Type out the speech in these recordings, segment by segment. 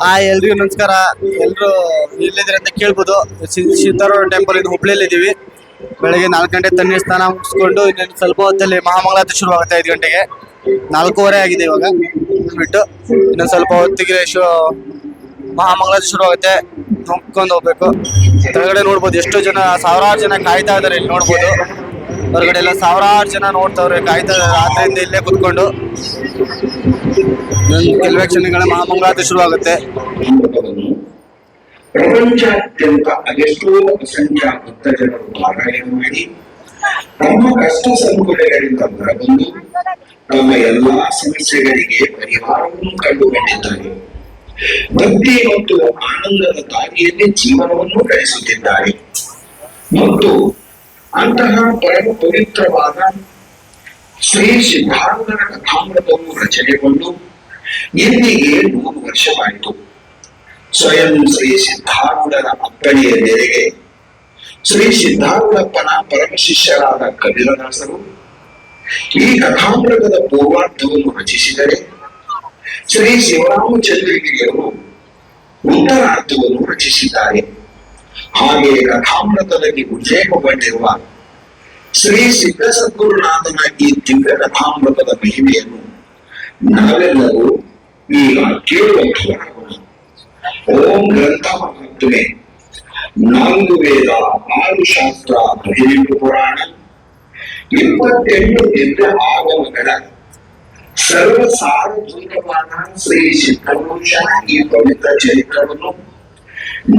ಎಲ್ರಿಗೂ ನಮಸ್ಕಾರ. ಎಲ್ರು ಎಲ್ಲಿದ್ದೀರಿ ಅಂತ ಕೇಳ್ಬೋದು. ಸಿದ್ದಾರೂಢ ಟೆಂಪಲ್ ಇದು ಹುಬ್ಳಿಯಲ್ಲಿ ಇದೀವಿ. ಬೆಳಗ್ಗೆ 4 ಗಂಟೆ ತಣ್ಣೀರು ಸ್ನಾನ ಮುಗಿಸ್ಕೊಂಡು ಇನ್ನೊಂದು ಸ್ವಲ್ಪ ಹೊತ್ತಲ್ಲಿ ಮಹಾಮಂಗಳಾರತಿ ಶುರುವಾಗುತ್ತೆ. 5 ಗಂಟೆಗೆ 4:15 ಆಗಿದೆ ಇವಾಗ. ಬಿಟ್ಟು ಇನ್ನೊಂದು ಸ್ವಲ್ಪ ಹೊತ್ತಿಗೆ ಮಹಾಮಂಗಳಾರತಿ ಶುರುವಾಗುತ್ತೆ. ನೋಡ್ಕೊಂಡು ಹೋಗ್ಬೇಕು. ಕೆಳಗಡೆ ನೋಡ್ಬೋದು ಎಷ್ಟು ಜನ, ಸಾವಿರಾರು ಜನ ಕಾಯ್ತಾ ಇದಾರೆ. ಇಲ್ಲಿ ನೋಡ್ಬೋದು ಹೊರಗಡೆ ಎಲ್ಲ ಸಾವಿರಾರು ಜನ ನೋಡ್ತಾವ್ರೆ, ಕಾಯ್ತಾ ಇದಾರೆ ರಾತ್ರಿಯಿಂದ ಇಲ್ಲೇ ಕುತ್ಕೊಂಡು. ಕೆಲವೇ ಕ್ಷಣಗಳ ಮಹಾಮಂಗಳಾರತಿ ಶುರುವಾಗುತ್ತೆ. ಪ್ರಪಂಚಾದ್ಯಂತ ಅದೆಷ್ಟೋ ಅಸಂಖ್ಯಾತ ಭಕ್ತಜನರು ಪಾರಾಯಣ ಮಾಡಿ ತಮ್ಮ ಕಷ್ಟ ಸಂಕುಲಗಳಿಂದ ಹೊರಬಂದು ತಮ್ಮ ಎಲ್ಲಾ ಸಮಸ್ಯೆಗಳಿಗೆ ಪರಿಹಾರವನ್ನು ಕಂಡುಕೊಂಡಿದ್ದಾರೆ. ಭಕ್ತಿ ಮತ್ತು ಆನಂದದ ದಾರಿಯಲ್ಲಿ ಜೀವನವನ್ನು ನಡೆಸುತ್ತಿದ್ದಾರೆ. ಮತ್ತು ಅಂತಹ ಪರಮ ಪವಿತ್ರವಾದ ಶ್ರೀ ಸಿದ್ಧಾರೂಢರ ಕಥಾಮೃತವು ರಚನೆಗೊಂಡು ಇಂದಿಗೆ 100 ವರ್ಷವಾಯಿತು. ಸ್ವಯಂ ಶ್ರೀ ಸಿದ್ಧಾರೂಢರ ಅಪ್ಪಣೆಯ ಮೇರೆಗೆ ಶ್ರೀ ಸಿದ್ಧಾರೂಢಪ್ಪನ ಪರಮ ಶಿಷ್ಯರಾದ ಕಬೀರದಾಸರು ಈ ಕಥಾಮೃತದ ಪೂರ್ವಾರ್ಧವನ್ನು ರಚಿಸಿದರೆ, ಶ್ರೀ ಶಿವರಾಮಚಂದ್ರಗಿರಿಯವರು ಉತ್ತರಾರ್ಧವನ್ನು ರಚಿಸಿದ್ದಾರೆ. ಹಾಗೆ ಕಥಾಮೃತದಲ್ಲಿ ಉಲ್ಲೇಖಗೊಂಡಿರುವ ಶ್ರೀ ಸಿದ್ಧ ಸದ್ಗುರುನಾಥನ ಈ ದಿವ್ಯ ಕಥಾಮೃತದ ಮಹಿಮೆಯನ್ನು ನಾವೆಲ್ಲರೂ ಈಗ ಕೇಳುವಂತವರಾಗೋಣ. ಓಂ ಗ್ರಂಥ ಮಹಾತ್ಮೆ 4 ವೇದ, 6 ಶಾಸ್ತ್ರ, 18 ಪುರಾಣ, 28 ದಿವ್ಯ ಆಗಮಗಳ ಸರ್ವ ಸಾರಭೂತವಾದ ಶ್ರೀ ಸಿದ್ಧಪುರುಷ ಈ ಪವಿತ್ರ ಚರಿತ್ರವನ್ನು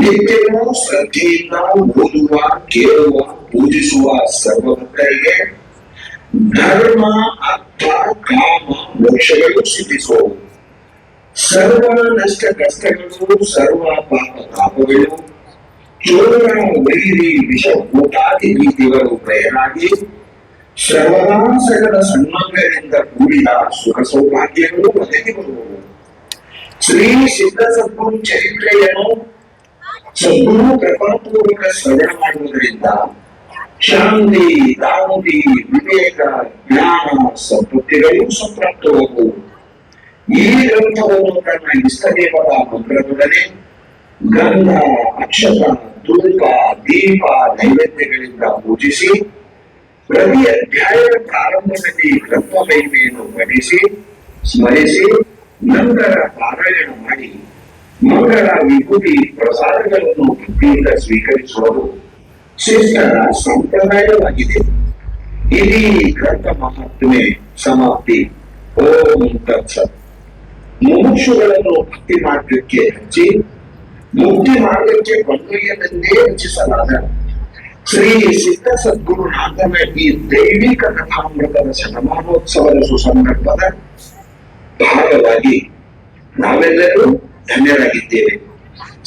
ನಿತ್ಯವೂ ಶ್ರದ್ಧೆಯಿಂದ ಓದುವ, ಕೇಳುವ, ಪೂಜಿಸುವ ಸರ್ವ ಭಕ್ತರಿಗೆ ಧರ್ಮ, ಅರ್ಥ, ಕಾಮ, ಮೋಕ್ಷಗಳು ಸಿದ್ಧಿಸುವವು. ಸರ್ವ ನಷ್ಟ ಕಷ್ಟಗಳು, ಸರ್ವ ಪಾಪ ತಾಪಗಳು, ಚೋರ, ವೈರಿ, ವಿಷ, ಭೂತಾದಿ ರೀತಿಗಳು ಪ್ರಯರಾಗಿ ಸರ್ವದಾ ಸಕಲ ಸನ್ಮಂಗಗಳಿಂದ ಕೂಡಿದ ಸುಖ ಸೌಭಾಗ್ಯಗಳು ಒದಗಿ ಬರುವವು. ಶ್ರೀ ಸಿದ್ಧ ಸದ್ಗುರು ಚರಿತ್ರೆಯನ್ನು ಸದ್ಗುರು ಕೃಪಾಪೂರ್ವಕ ಶ್ರವಣ ಮಾಡುವುದರಿಂದ ಶಾಂತಿ, ದಾಂತಿ, ವಿವೇಕ, ಜ್ಞಾನ, ಸಂಪತ್ತಿಗಳು ಸಂಪ್ರಾಪ್ತವಾಗುವು. ಈ ಗ್ರಂಥವನ್ನು ತನ್ನ ಇಷ್ಟದೇವರ ಮಂತ್ರದೊಡನೆ ಗಂಧ, ಅಕ್ಷತ, ಧೂಪ, ದೀಪ, ನೈವೇದ್ಯಗಳಿಂದ ಪೂಜಿಸಿ ಪ್ರತಿ ಅಧ್ಯಾಯದ ಪ್ರಾರಂಭದಲ್ಲಿ ಗ್ರಂಥ ಮಹಿಮೆಯನ್ನು ಪಠಿಸಿ ಸ್ಮರಿಸಿ ನಂತರ ಪಾರಾಯಣ ಮಾಡಿ ಮಂಗಳ, ವಿಭೂತಿ, ಪ್ರಸಾದಗಳನ್ನು ಭಕ್ತಿಯಿಂದ ಸ್ವೀಕರಿಸುವುದು ಶ್ರೇಷ್ಠರ ಸಂಪ್ರದಾಯವಾಗಿದೆ. ಇಡೀ ಗ್ರಂಥ ಮಹಾತ್ಮೆ ಸಮಾಪ್ತಿ. ಓಂ ತತ್ಸತ್. ಮುಮುಕ್ಷುಗಳನ್ನು ಭಕ್ತಿ ಮಾರ್ಗಕ್ಕೆ ಹಚ್ಚಿ ಮುಕ್ತಿ ಮಾರ್ಗಕ್ಕೆ ಕೊಂಡೊಯ್ಯಲೆಂದೇ ರಚಿಸಲಾದ ಶ್ರೀ ಸಿದ್ಧ ಸದ್ಗುರುನಾಥನ ಈ ದೈವಿಕ ಕಥಾಮೃತದ ಶತಮಾನೋತ್ಸವದ ಸುಸಂದರ್ಭದ ಭಾಗವಾಗಿ ನಾವೆಲ್ಲರೂ ಧನ್ಯರಾಗಿದ್ದೇವೆ.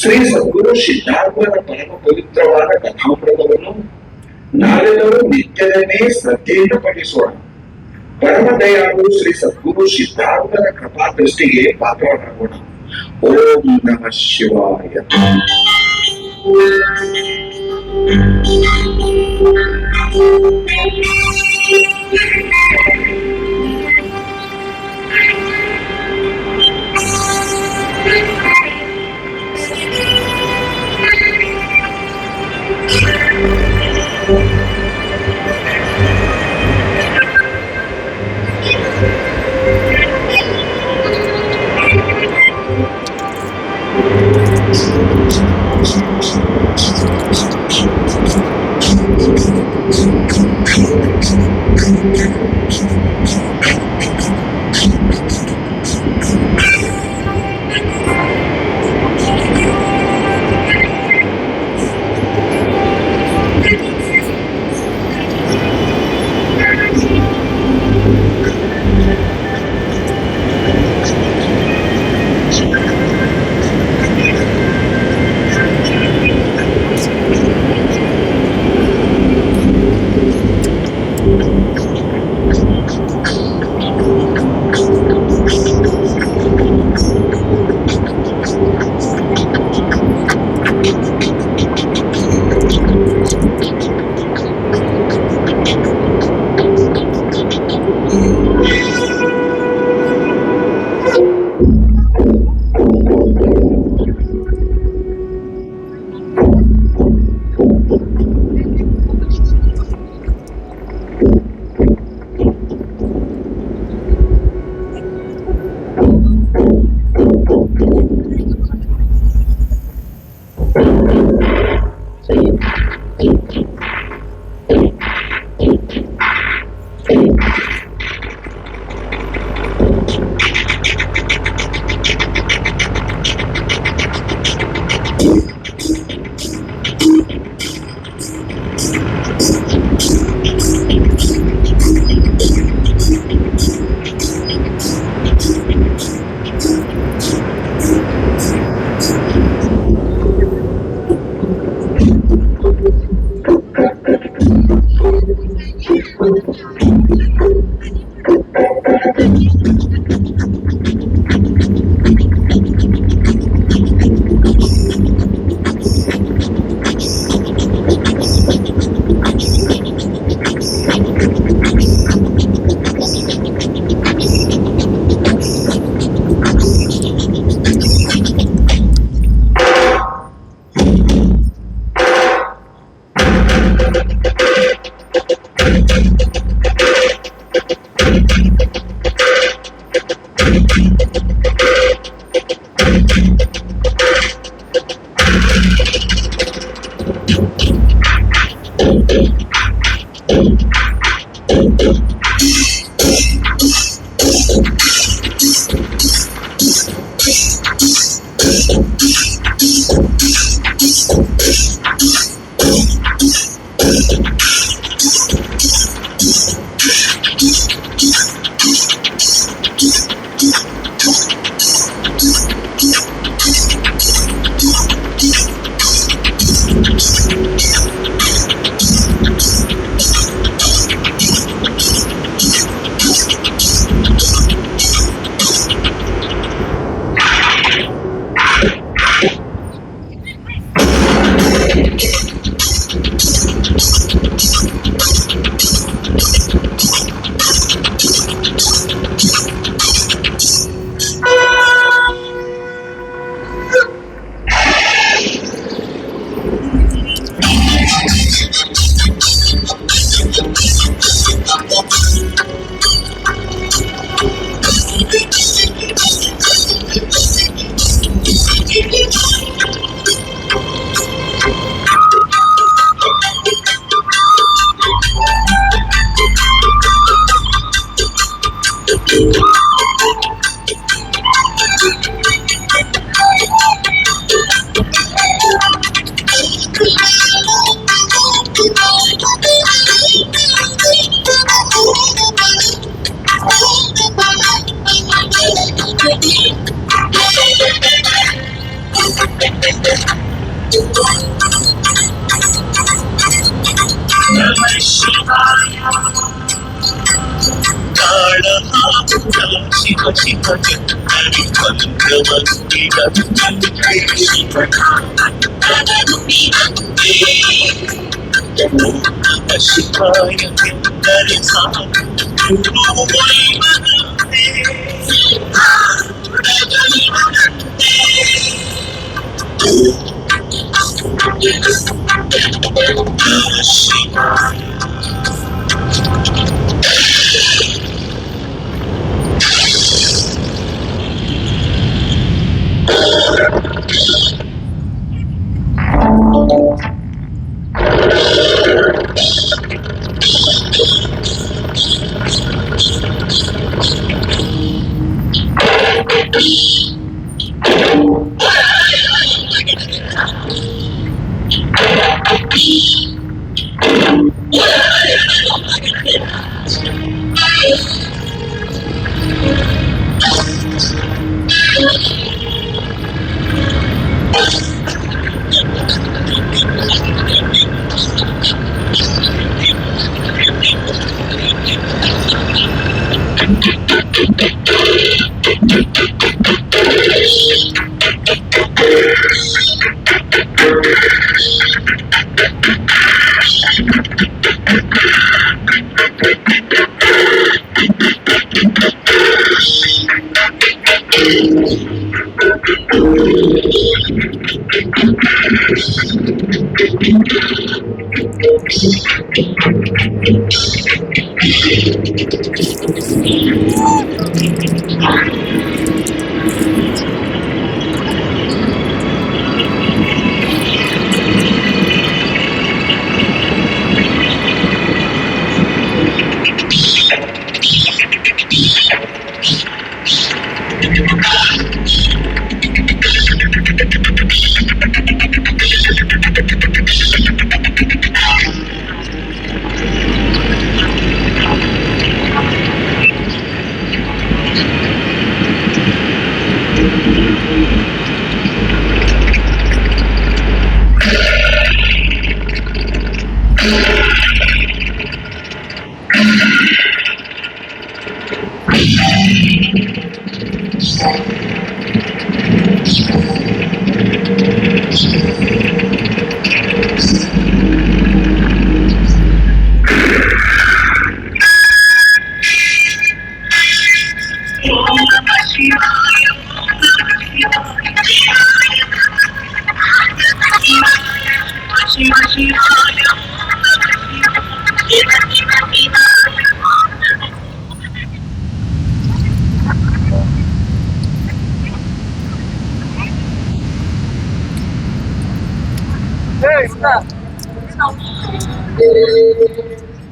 ಶ್ರೀ ಸದ್ಗುರು ಸಿದ್ಧಾರೂಢರ ಪರಮ ಪವಿತ್ರವಾದ ಕಥಾಮೃತವನ್ನು ನಾವೆಲ್ಲರೂ ನಿತ್ಯದನ್ನೇ ಶ್ರದ್ಧೆಯಿಂದ ಪಠಿಸೋಣ. ಪರಮ ದಯಾಳು ಶ್ರೀ ಸದ್ಗುರು ಸಿದ್ಧಾರೂಢರ ಕೃಪಾ ದೃಷ್ಟಿಗೆ ಪಾತ್ರರಾಗೋಣ. ಓಂ ನಮಃ ಶಿವಾಯ.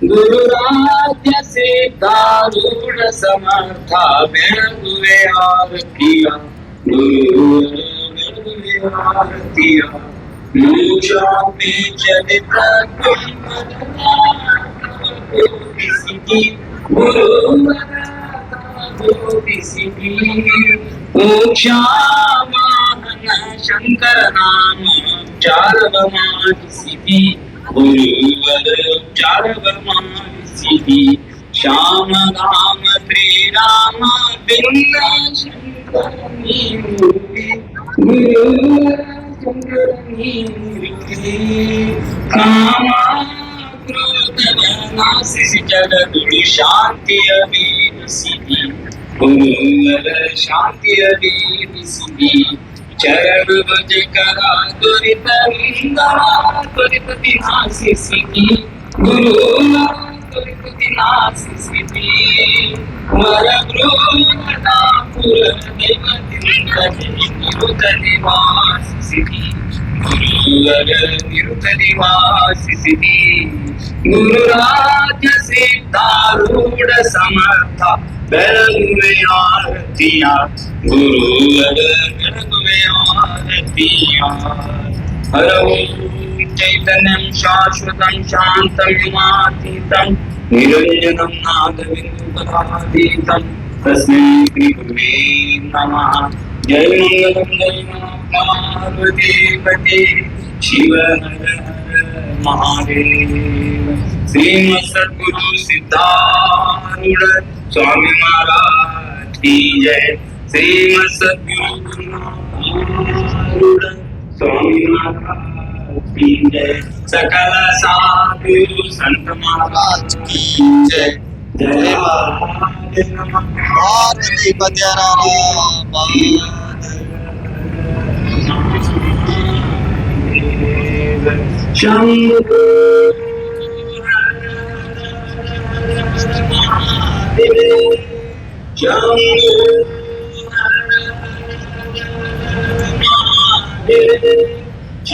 गुरुराज्य से दारुण समर्था बेणुवे आरतिया गुरु आरतिया मूजा पे चलिता किसी गुरु शंकर नाम चारवमानिसिद्धि गुरुवर चारवमानिसिद्धि श्याम राम श्री राम बिंद शंकर मूर्ति गुरुवर शंकर मूर्ति कामा नासिस जगदुरु शांति अबीर सिद्धि गुरुवर शांति अबीर सिद्धि चरण भज करा दुरित दुरित विनाशी सिद्धि गुरुवर दुरित विनाशी सिद्धि वर गृहपुर निरुत निवास सिद्धि गुरुवर निरुत निवास सिद्धि गुरुराज सिद्धारूढ़ समर्थ बेलगुवे आरतिया गुरुवर बेलगुवे आरतिया हर ओम चैतन्यं शाश्वतं शान्तं विमातीतं निरञ्जनं नादबिन्दुपदातीतं तस्मै श्री गुरुवे नमः जय मंगलम पार्वती पते शिव हर हर महादेव श्रीमद सद्गुरु सिद्धारूढ़ स्वामी महाराज की जय श्रीमद सद्गुरु गुरुनाथ स्वामी महाराज की जय सकल साधु संत महाराज की जय जय महादेव नमः पार्वती पते शंभो शंभो